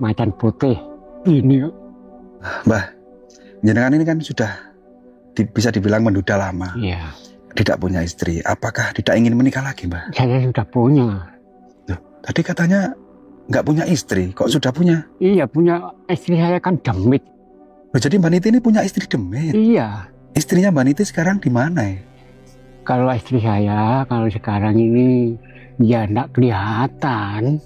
macan putih ini. Mbah, jenengan ini kan sudah bisa dibilang menduda lama. Iya, Tidak punya istri. Apakah tidak ingin menikah lagi, Mbah? saya sudah punya. Loh, tadi katanya nggak punya istri, kok sudah punya? Iya, punya istri saya kan demit. Loh, jadi Mbak Niti ini punya istri demit. Iya, Istrinya Mbak Niti sekarang di mana ya? kalau istri saya kalau sekarang ini ya enggak kelihatan.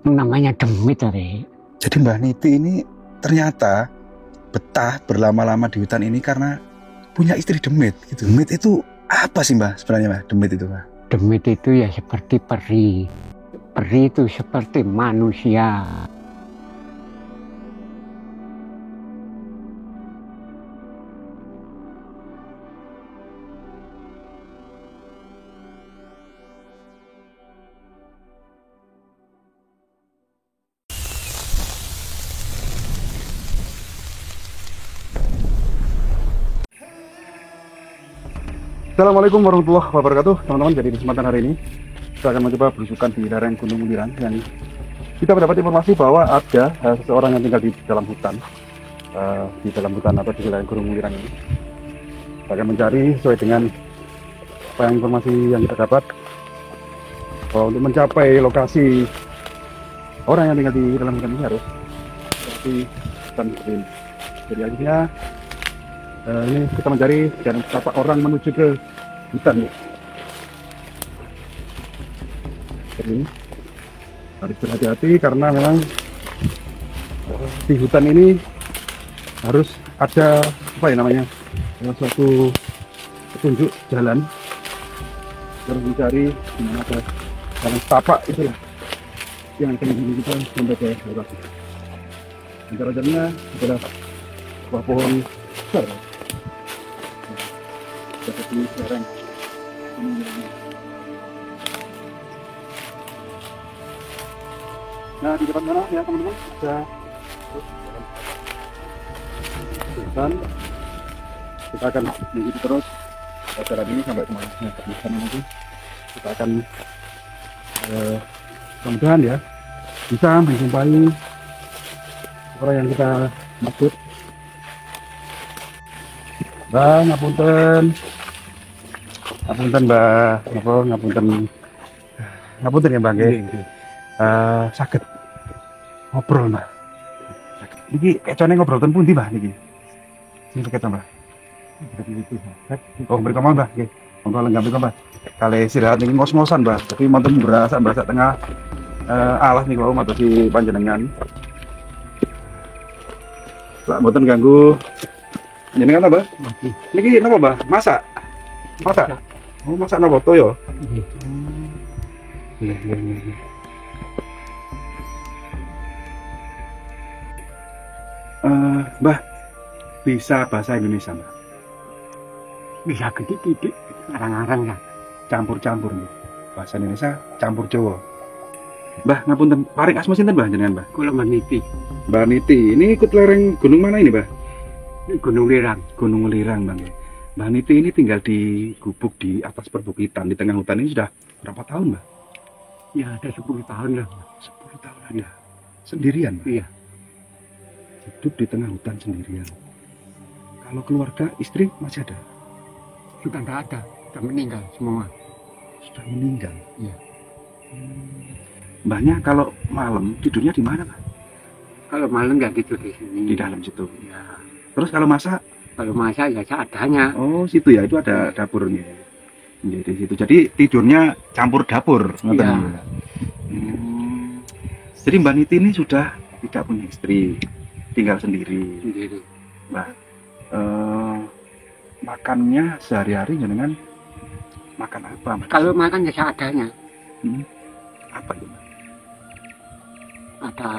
Namanya demit tadi. Jadi Mbak Niti ini ternyata betah berlama-lama di hutan ini karena punya istri demit gitu. Demit itu apa sih Mbak sebenarnya Mbak? Demit itu Mbak? Demit itu ya seperti peri. Peri itu seperti manusia. Assalamualaikum warahmatullahi wabarakatuh, teman-teman. Jadi di kesempatan hari ini kita akan mencoba belusukan di lereng Gunung Mulirang yang kita mendapat informasi bahwa ada seseorang yang tinggal di dalam hutan atau di lereng Gunung Mulirang ini. Kita akan mencari sesuai dengan apa yang informasi yang kita dapat bahwa untuk mencapai lokasi orang yang tinggal di dalam hutan ini harus melewati hutan seperti ini. Jadi akhirnya ini kita mencari jalan tapak orang menuju ke hutan. Seperti ini harus berhati-hati karena memang di hutan ini harus ada apa ya namanya, suatu petunjuk jalan, harus mencari di mana ada jalan tapak itulah yang akan membimbing kita sampai ke lokasi. Antara jalannya adalah sebuah pohon besar seperti lereng. Nah, di depan mana ya teman-teman ada hutan. Kita akan mengikuti terus jalan ini sampai kemana di sana nanti. Kita akan mudah-mudahan ya bisa menjumpai orang yang kita maksud. Bang, ngapunten Mbak, ngapunten ya Bang. Sakit ngobrol Mbak. Niki kecone ngobrol ten pundi Mbak niki? Sing kecon Mbak. Oh, mriko Mbak. Nggih. Monggo lenggah mriko Mbak. Kali istirahat niki ngos-ngosan Mbak. Tapi mantep berasa tengah alas niku wau madosi panjenengan. Lah mboten ganggu jenengan apa? Niki napa, Mbah? Masak? Oh, masak napa toyo? Iya. Mbah, bisa bahasa Indonesia, Mbah? Bisa gede-gede, arang-arang ya. Campur-campur nih. Bahasa Indonesia campur Jawa. Mbah, ngapunten, paring asma sinten Mbah jenengan, Mbah? Kula meniti Mbah Niti, ini ikut lereng gunung mana ini, Mbah? Gunung Lirang. Gunung Lirang, Bang. Mbah Niti ini tinggal di gubuk di atas perbukitan di tengah hutan ini sudah berapa tahun, Mbah? Ya ada 10 tahun lah. 10 tahun ada. Sendirian, Mbah? Iya. Hidup di tengah hutan sendirian. Kalau keluarga, istri masih ada? Sudah nggak ada, sudah meninggal semua. Sudah meninggal? Iya. Mbahnya kalau malam tidurnya di mana, Pak? Kalau malam nggak tidur di sini. Di dalam situ. Ya. Terus kalau masak? Kalau masak ya seadanya. Oh, situ ya, itu ada dapurnya. Di situ. Jadi tidurnya campur dapur. Iya. Jadi Mbak Niti ini sudah tidak punya istri, tinggal sendiri. Mbak, makannya sehari-hari dengan makan apa? Mbak? Kalau makan ya seadanya. Apa itu, Mbak? Ada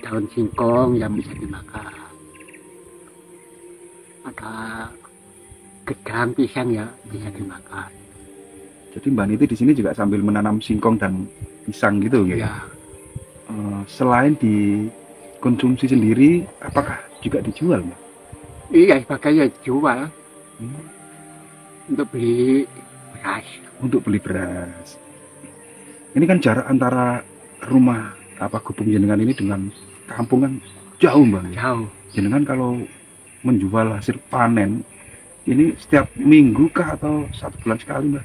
daun singkong yang bisa dimakan. Ada gedang pisang ya bisa dimakan. Jadi Mbak Niti di sini juga sambil menanam singkong dan pisang gitu, ya? Selain dikonsumsi sendiri, apakah juga dijual, Mbak? Iya, sebagainya jual untuk beli beras. Untuk beli beras. Ini kan jarak antara rumah apa gubuk jenengan ini dengan kampung kan jauh Mbak. Jauh. Jenengan kalau menjual hasil panen ini setiap minggu kah atau 1 bulan sekali Mbak?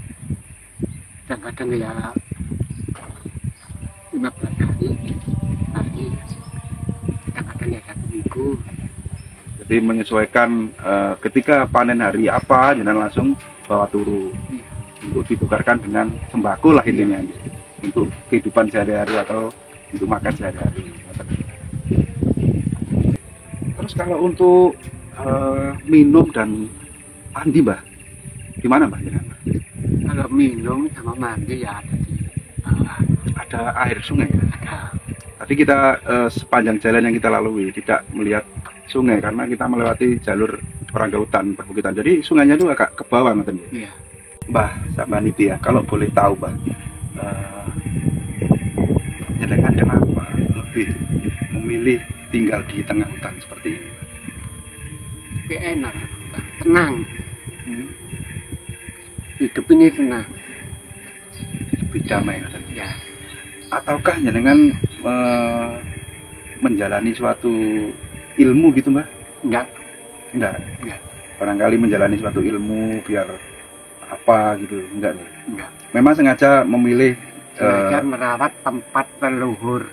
Kadang-kadang ya 15 hari. Kadang-kadang ya 1 minggu. Jadi menyesuaikan ketika panen hari apa jenengan langsung bawa turu untuk ditukarkan dengan sembako lah intinya untuk kehidupan sehari-hari atau untuk makan sehari-hari. Terus kalau untuk minum dan mandi Mbah, gimana Mbah? Kalau minum sama mandi ya ada di bawah. Ada air sungai ya? Ada. Tadi kita sepanjang jalan yang kita lalui tidak melihat sungai karena kita melewati jalur perbukitan perbukitan. Jadi sungainya itu agak ke bawah ngoten. Iya. Mbah, sama Niti ya, kalau boleh tahu Mbah, jenengan kenapa lebih memilih tinggal di tengah hutan seperti ini? Tapi enak, tenang. Hidup ini tenang. Lebih damai ngoten. Ya. Ataukah jenengan menjalani suatu ilmu gitu Mbah? Enggak. Enggak. Enggak. Barangkali menjalani suatu ilmu biar apa gitu, enggak nih. Enggak. Memang sengaja memilih Sengaja merawat tempat leluhur.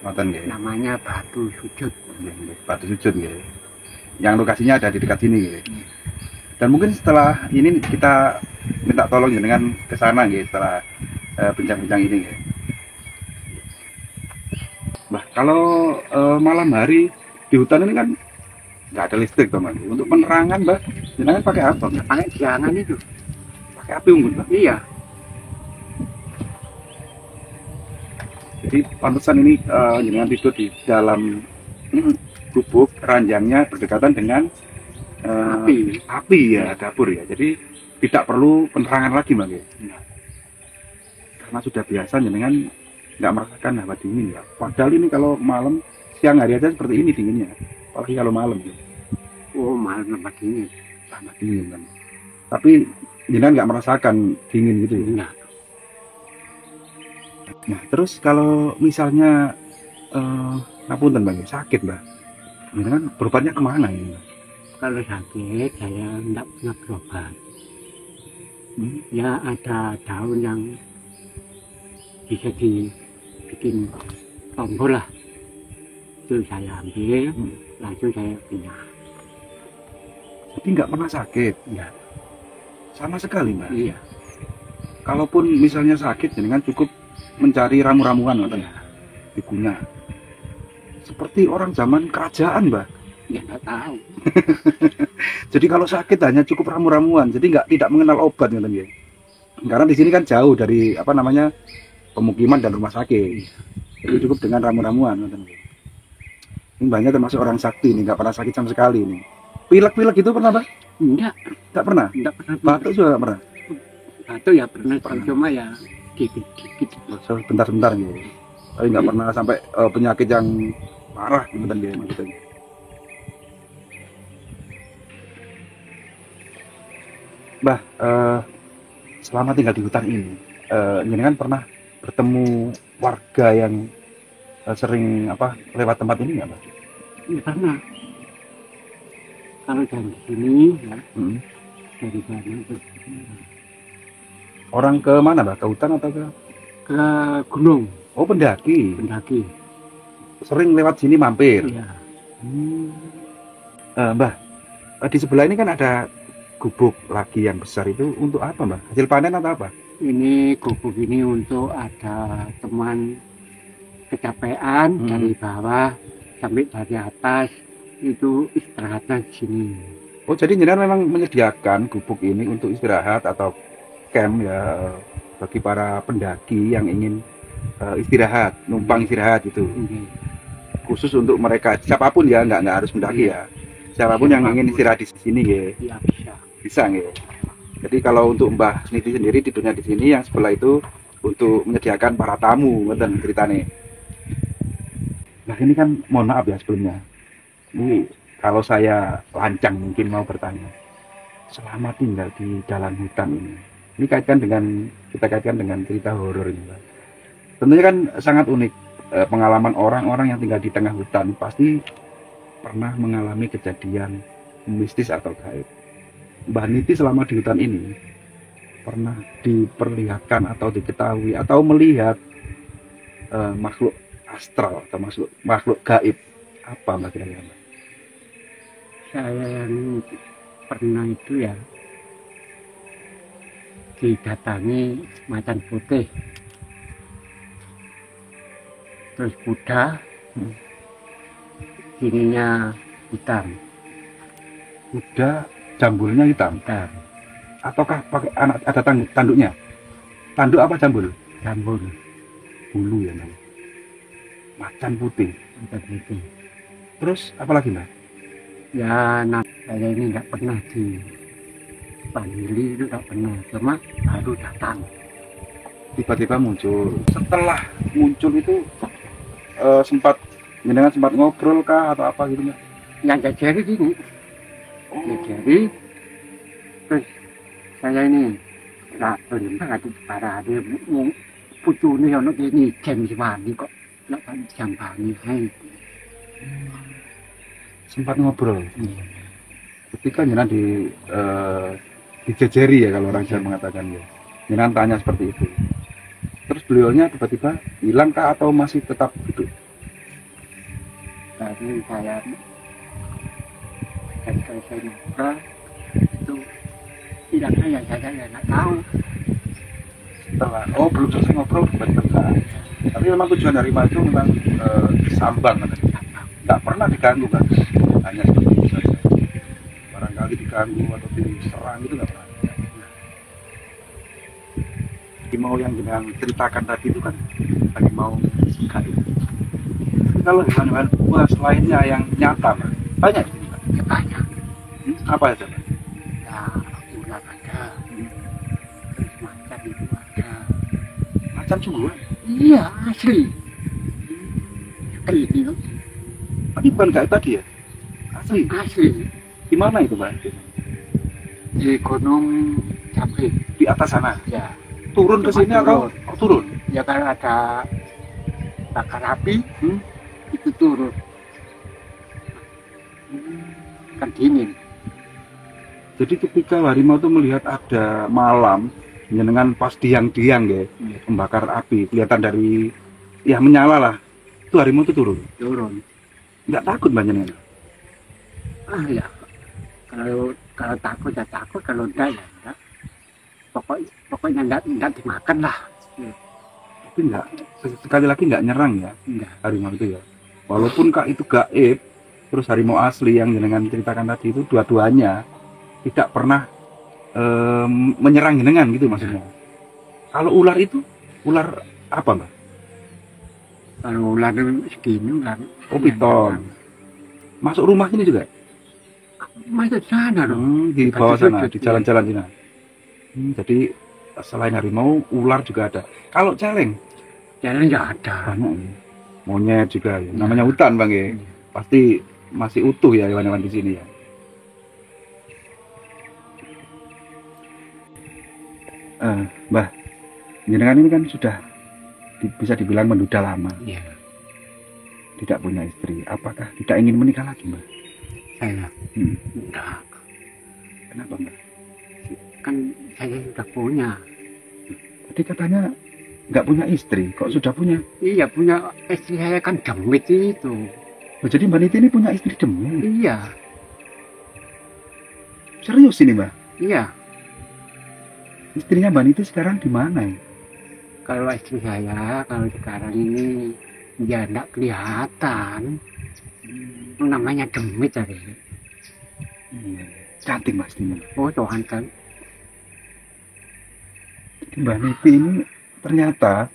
ngoten nggih. Namanya Batu Sujud. Batu Sujud nggih. Yang lokasinya ada di dekat sini nggih. Dan mungkin setelah ini kita minta tolong jenengan ke sana nggih setelah bincang-bincang ini nggih. Nah, kalau malam hari di hutan ini kan nggak ada listrik teman. Untuk penerangan Mbak, jenengan pakai apa? Pakai jangan itu. Pakai api unggun Mbak. Iya. Jadi pantesan ini jenengan tidur di dalam gubuk, ranjangnya berdekatan dengan api ya, dapur ya. Jadi tidak perlu penerangan lagi Mbak. Ya. Karena sudah biasa jenengan nggak merasakan hawa dingin ya. Padahal ini kalau malam, siang hari aja seperti ini dinginnya. Apalagi kalau malam ya. Oh, malam tempat dingin. Sangat dingin kan. Tapi jenengan nggak merasakan dingin gitu ya. Enggak. Nah, terus kalau misalnya ngapunten Bang, sakit Mbak. Jenengan berobatnya kemana ini Mbak? Kalau sakit saya enggak pernah berobat. Ya ada daun yang bisa dibikin tombol lah. Itu saya ambil, langsung saya pindah. Jadi nggak pernah sakit? Enggak. Sama sekali Mbak? Iya. Kalaupun misalnya sakit, jenengan cukup mencari ramu-ramuan ngoten digunya. Seperti orang zaman kerajaan Mbak. Ya nggak tahu. Jadi kalau sakit hanya cukup ramu-ramuan, jadi tidak mengenal obat ngoten ya. Karena di sini kan jauh dari apa namanya pemukiman dan rumah sakit. Jadi cukup dengan ramu-ramuan ngoten. Ini Mbaknya termasuk orang sakti ini, nggak pernah sakit sama sekali ini. Pilek-pilek itu pernah Mbak? Enggak. Nggak pernah. Enggak pernah. Batuk juga nggak pernah. Batuk ya pernah. Cuma ya dikit-dikit. Bentar-bentar gitu. Tapi nggak pernah sampai penyakit yang parah ngoten ya maksudnya. Mbah, selama tinggal di hutan ini, jenengan pernah bertemu warga yang sering lewat tempat ini nggak, Mbah? Ya pernah. Kalau dari sini, ya, dari sana ke orang ke mana, Mbah? Ke hutan atau ke gunung, Oh, pendaki. pendaki. Sering lewat sini mampir. Ya. Mbah, di sebelah ini kan ada gubuk lagi yang besar itu untuk apa Mbak? Hasil panen atau apa? Ini gubuk ini untuk ada teman kecapean dari bawah sampai dari atas itu istirahatnya di sini. Oh, jadi jenengan memang menyediakan gubuk ini untuk istirahat atau camp ya bagi para pendaki yang ingin istirahat, numpang istirahat itu. Khusus untuk mereka siapapun ya, nggak harus pendaki ya. Siapapun yang ingin istirahat di sini ya. Ya bisa. Bisa ya. Jadi kalau untuk Mbah Niti sendiri tidurnya di sini, yang sebelah itu untuk menyediakan para tamu, ngeten ceritane. Nah ini kan mohon maaf ya sebelumnya. Ini kalau saya lancang mungkin mau bertanya. Selama tinggal di dalam hutan ini kita kaitkan dengan cerita horor ini, Mbak. tentunya kan sangat unik. Pengalaman orang-orang yang tinggal di tengah hutan pasti pernah mengalami kejadian mistis atau gaib. Mbak Niti selama di hutan ini pernah diperlihatkan atau diketahui atau melihat makhluk astral atau makhluk gaib apa Mbak kira-kira Mbak? Saya yang pernah itu ya didatangi macan putih, terus kuda, sininya hitam, Kuda jambulnya hitam hitam, ataukah pakai anak ada tanduknya? Tanduk apa jambul? jambul, Bulu ya Mbak. Macan putih. macan putih. Terus apa lagi Mbak? Ya, saya ini nggak pernah dipanggili, itu nggak pernah, cuma baru datang. Tiba-tiba muncul. Setelah muncul itu sempat jenengan sempat ngobrol kah atau apa gitu Mbak? Yang nggak jadi gini, ya jadi, terus saya ini nggak pernah ada para ada mau putu nih ono ini jam sewani kok nggak jam pagi hai. Sempat ngobrol. Ketika jenengan dijejeri ya kalau orang Jawa mengatakan ya. Jenengan tanya seperti itu. Terus beliaunya tiba-tiba hilang kah atau masih tetap hidup? Tadi saya ketika saya ngobrol itu hilangnya ya saya nggak tahu. Setelah belum selesai ngobrol tiba-tiba hilang. Tapi memang tujuan harimau itu memang sambang katanya. Nggak pernah diganggu kan? Hanya seperti itu saja. Barangkali diganggu atau diserang itu nggak pernah. Harimau yang jenengan ceritakan tadi itu kan harimau gaib. Tapi kalau hewan-hewan buas lainnya yang nyata Mbak, banyak di sini Mbak. Ya banyak. Apa aja Mbak? Ya ular ada, terus macan itu ada. Macan sungguhan. Iya asli. Ini Ini bukan gaib tadi ya? Asli. asli Di mana itu Mbak? di Gunung Jambi. Di atas sana. Ya, Turun ke sini atau turun? ya kalau ada bakar api, itu turun. Kan dingin. Jadi ketika harimau itu melihat ada malam jenengan pas diang-diang ya, membakar api, kelihatan dari ya menyala lah. Itu harimau itu turun. Turun. Nggak takut Mbak jenengan? Ah ya, kalau takut ya takut, kalau enggak ya enggak. Pokoknya enggak dimakan lah. Tapi nggak, sekali lagi nggak nyerang ya Enggak. harimau itu ya. Walaupun kak itu gaib, terus harimau asli yang jenengan ceritakan tadi itu dua-duanya tidak pernah menyerang jenengan gitu maksudnya. Kalau ular itu, ular apa Mbak? Kalau ular segini ular. Oh piton. Masuk rumah sini juga? Masuk sana dong. Di bawah sana, di jalan-jalan sana. Jadi selain harimau, ular juga ada. Kalau celeng, Jalan nggak ada. banyak ya. Monyet juga ya. Namanya hutan Bang ya. Pasti masih utuh ya hewan-hewan di sini ya. Mbah, jenengan ini kan sudah bisa dibilang menduda lama, Iya, tidak punya istri. Apakah tidak ingin menikah lagi Mbah? saya enggak. Kenapa Mbah? Kan saya sudah punya. Tadi katanya nggak punya istri, kok sudah punya? Iya punya istri saya kan demit itu. Oh, jadi Mbak Niti ini punya istri demit? Iya, Serius ini Mbah? iya. Istrinya Mbak Niti sekarang di mana ya? Kalau istri saya kalau sekarang ini ya enggak kelihatan. Namanya demit tadi. Cantik Mas istrinya. Oh Tuhan kan. Jadi Mbak Niti ini ternyata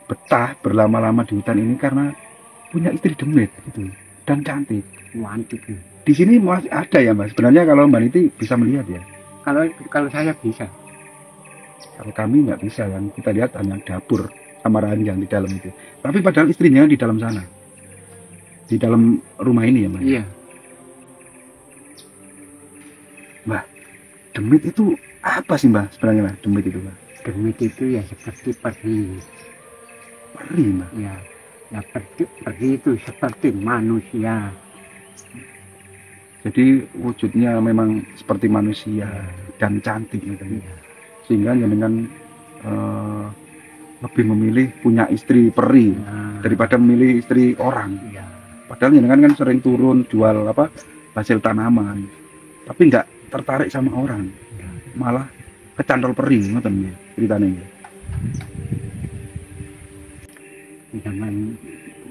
betah berlama-lama di hutan ini karena punya istri demit gitu dan cantik. Wantik. Di sini masih ada ya Mas. Sebenarnya kalau Mbak Niti bisa melihat ya. Kalau saya bisa. Kalau kami nggak bisa, yang kita lihat hanya dapur sama ranjang di dalam itu. Tapi padahal istrinya di dalam sana, di dalam rumah ini ya Mas. Iya. Mbak, demit itu apa sih Mbak sebenarnya Mbak? Demit itu Mbak? Demit itu ya seperti peri. Peri, Mbah. Ya, ya peri itu seperti manusia. Jadi wujudnya memang seperti manusia dan cantik gitu. Ya. Sehingga jenengan lebih memilih punya istri peri Ya. daripada memilih istri orang. Ya. Padahal jenengan kan sering turun jual hasil tanaman, tapi nggak tertarik sama orang, Ya. malah kecantol peri, ngoten nggih ceritanya. Zaman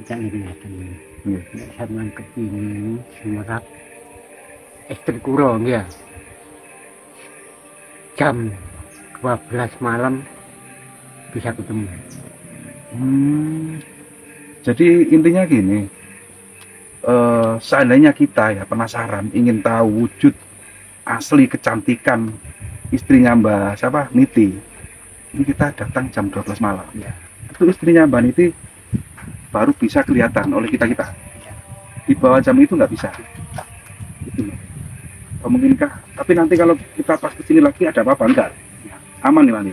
jangan kelihatan. Nggih. Zaman kepingin semerap istri kurang ya. Jam 12 malam bisa ketemu. Jadi intinya gini, seandainya kita ya penasaran ingin tahu wujud asli kecantikan istrinya Mbak siapa Niti, ini kita datang jam 12 malam. Ya. Itu istrinya Mbak Niti baru bisa kelihatan oleh kita. Ya. Di bawah jam itu nggak bisa. Itu. Mungkinkah? Tapi nanti kalau kita pas kesini lagi ada apa-apa enggak? Ya. Aman nih Bang.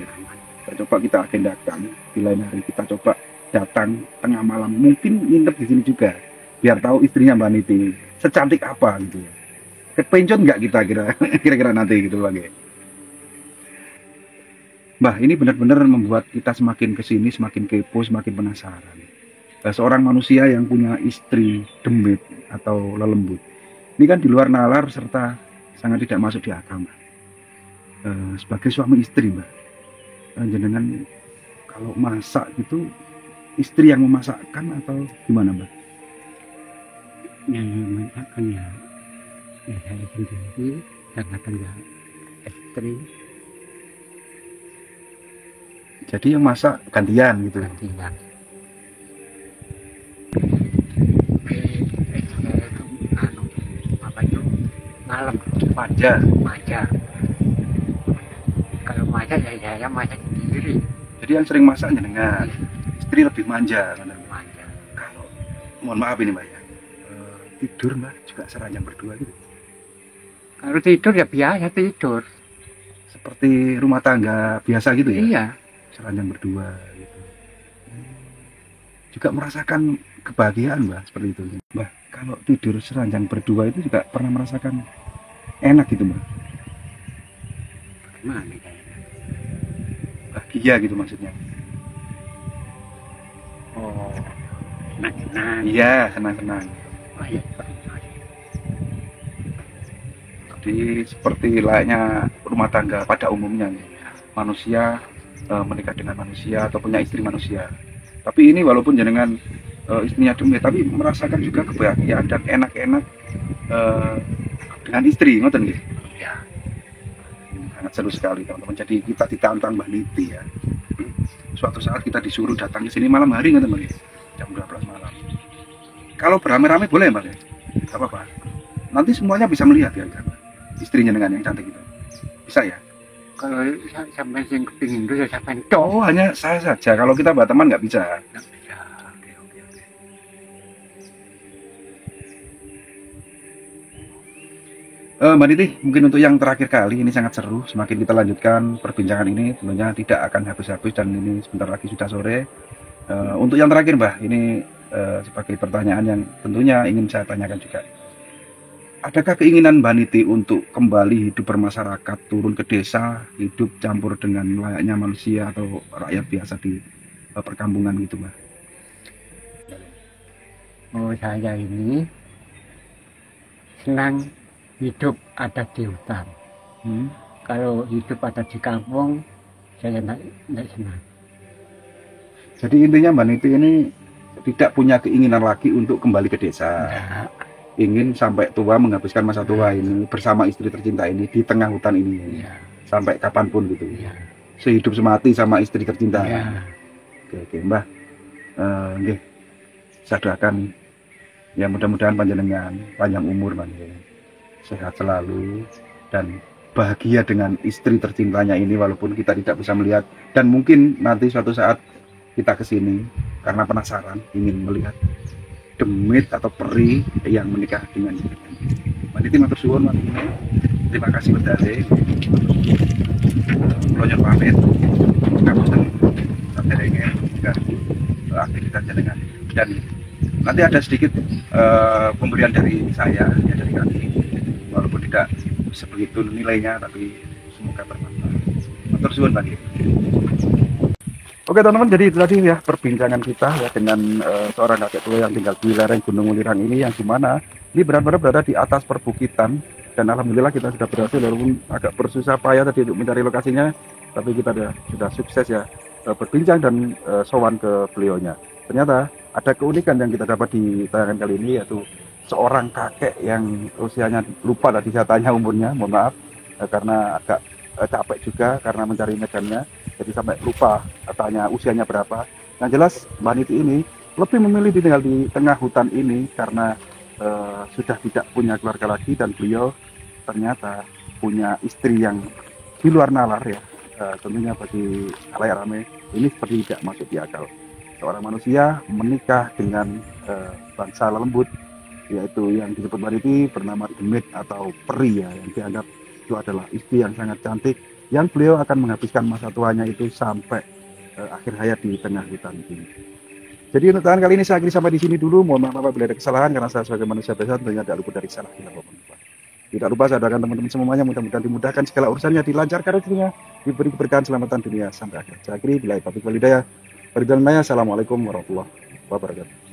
Coba kita agendakan di lain hari, kita coba datang tengah malam, mungkin nginep di sini juga biar tahu istrinya Mbak Niti secantik apa gitu ya. Kepencet nggak kita kira-kira nanti gitu Bang ya. Mbah, ini benar-benar membuat kita semakin kesini semakin kepo, semakin penasaran. Seorang manusia yang punya istri demit atau lelembut, ini kan di luar nalar serta sangat tidak masuk di akal, Mbak. Sebagai suami istri, Mbak, jenengan kalau masak gitu istri yang memasakkan atau gimana, Mbak? Yang masakan ya saya sendiri, kadang-kadang ya istri Jadi yang masak gantian gitu. gantian. Apa itu malam Wajar. masak. Kalau masak ya saya masak sendiri. Jadi yang sering masak jenengan, istri lebih manja kan? Masak. Kalau mohon maaf ini Mbak ya, tidur Mbak juga seranjang berdua gitu. Kalau tidur ya biasa tidur. Seperti rumah tangga biasa gitu ya? Iya. Seranjang berdua gitu. Juga merasakan kebahagiaan Mbak seperti itu. Mbak, kalau tidur seranjang berdua itu juga pernah merasakan enak gitu Mbak? Bagaimana kayaknya? Bahagia gitu maksudnya. Oh, senang-senang. Iya, senang-senang. Oh, iya. Jadi seperti layaknya rumah tangga pada umumnya nih. Manusia menikah dengan manusia atau punya istri manusia. Tapi ini walaupun jenengan istrinya demit, tapi merasakan juga kebahagiaan dan enak-enak dengan istri, ngoten nggih. Ya. Sangat seru sekali teman-teman. Jadi kita ditantang Mbak Niti ya. Suatu saat kita disuruh datang ke sini malam hari ngoten Mbak, jam 12 malam. Kalau beramai-ramai boleh Mbak ya? Gak apa-apa. Nanti semuanya bisa melihat ya istrinya dengan yang cantik itu. Bisa ya? Kalau sampai yang kepingin dulu sampai itu. Oh, hanya saya saja. Kalau kita berteman nggak bisa. Nggak bisa. Oke. Mbak Niti, mungkin untuk yang terakhir kali ini sangat seru. Semakin kita lanjutkan perbincangan ini, tentunya tidak akan habis-habis dan ini sebentar lagi sudah sore. Untuk yang terakhir, Mbak, ini sebagai pertanyaan yang tentunya ingin saya tanyakan juga. Adakah keinginan Mbak Niti untuk kembali hidup bermasyarakat, turun ke desa, hidup campur dengan layaknya manusia atau rakyat biasa di perkampungan gitu, Mbak? Oh, saya ini senang hidup ada di hutan. Kalau hidup ada di kampung, saya tidak senang. Jadi intinya Mbak Niti ini tidak punya keinginan lagi untuk kembali ke desa. Tidak. Ingin sampai tua menghabiskan masa tua ini bersama istri tercinta ini di tengah hutan ini. Ya. Sampai kapanpun gitu. Ya. Sehidup semati sama istri tercinta. Ya. Oke, Mbah. Nggih. Saya doakan ya mudah-mudahan panjenengan panjang umur Mbak Niti. Sehat selalu dan bahagia dengan istri tercintanya ini walaupun kita tidak bisa melihat, dan mungkin nanti suatu saat kita kesini karena penasaran ingin melihat demit atau peri yang menikah dengan Mbak Niti. Matur suwun Mbak Niti. Terima kasih berdari. Kula nyuwun pamit. Kapunten. Saderenge. mengganggu aktivitas jenengan. Dan nanti ada sedikit pemberian dari saya, ya dari kami, walaupun tidak sebegitu nilainya, tapi semoga bermanfaat. Matur suwun Bang. Oke teman-teman, jadi itu tadi ya perbincangan kita ya dengan seorang kakek tua yang tinggal di lereng Gunung Ulirang ini, yang dimana ini benar-benar berada di atas perbukitan. Dan alhamdulillah kita sudah berhasil, walaupun agak bersusah payah tadi untuk mencari lokasinya, tapi kita sudah sukses ya berbincang dan sowan ke beliaunya. Ternyata ada keunikan yang kita dapat di tayangan kali ini, yaitu seorang kakek yang usianya, lupa tadi saya tanya umurnya, mohon maaf, karena agak capek juga karena mencari medannya, jadi sampai lupa tanya usianya berapa. Yang jelas Mbak Niti ini lebih memilih tinggal di tengah hutan ini karena sudah tidak punya keluarga lagi, dan beliau ternyata punya istri yang di luar nalar ya. Tentunya bagi khalayak ramai ini seperti tidak masuk di akal. Seorang manusia menikah dengan bangsa lembut, yaitu yang disebut Mbak Niti bernama Demit atau peri ya, yang dianggap itu adalah istri yang sangat cantik, yang beliau akan menghabiskan masa tuanya itu sampai akhir hayat di tengah hutan ini. Jadi untuk tayangan kali ini saya akhiri sampai di sini dulu. Mohon maaf apabila ada kesalahan, karena saya sebagai manusia biasa tentunya tidak luput dari salah hilang maupun lupa. Tidak lupa saya doakan teman-teman semuanya mudah-mudahan dimudahkan segala urusannya, dilancarkan rezekinya, diberi keberkahan selamatan dunia sampai akhir. Saya akhiri bila taufiq wal hidayah. Assalamualaikum warahmatullahi wabarakatuh.